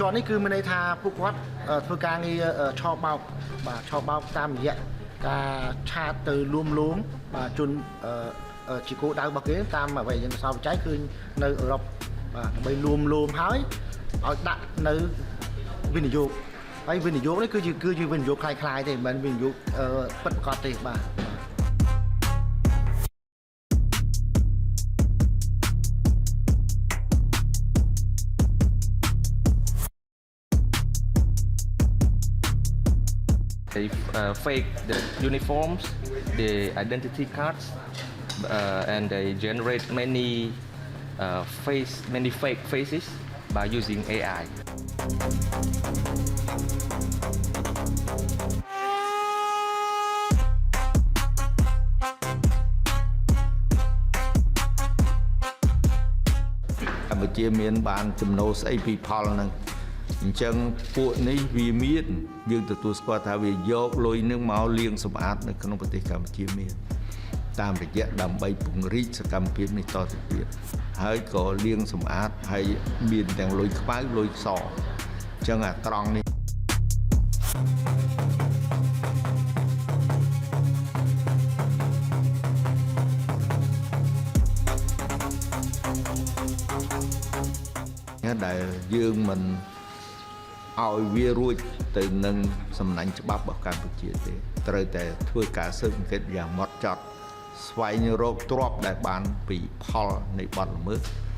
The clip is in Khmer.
จอนี่คือมันในทาผู้วัดធ្វើការងារឆោបបោកបាទឆោបបោកតាមរយៈការឆាតទៅលួមបាទជន់ជាគោលដៅរបស់គេតាមអ្វីយើងសោបចៃគឺនៅអឺរ៉ុបបាទដើម្បីលួមហើយឲ្យដាក់នៅវិនិយោគហើយវិនិយោគនេះគឺជាវិនិយោគคล้ายៗទេមិនមែនវិនិយោគពិតប្រាកដទេបាទ They fake the uniforms, the identity cards, and they generate many fake faces by using AI. កម្ពុជាមានបានចំណូលស្អីពីផលហ្នឹងអញ្ចឹងពួកនេះវាមានយើងទទួលស្គាល់ថាវាយកលុយនឹងមកលាងសម្អាតនៅក្នុងប្រទេសកម្ពុជាមានតាមរយៈដើម្បីពង្រីកសកម្មភាពនេះតទៅទៀតហើយក៏លាងសម្អាតហើយមានទាំងលុយខ្មៅលុយសអញ្ចឹងអាត្រង់នេះ ដែលយើងមិនឲ្យវារួចទៅនឹងសំណាញ់ច្បាប់របស់កម្ពុជាទេត្រូវតែធ្វើការស៊ើបអង្កេតយ៉ាងម៉ត់ចត់ស្វែងរកទ្រព្យដែលបានពីផលនៃបទល្មើស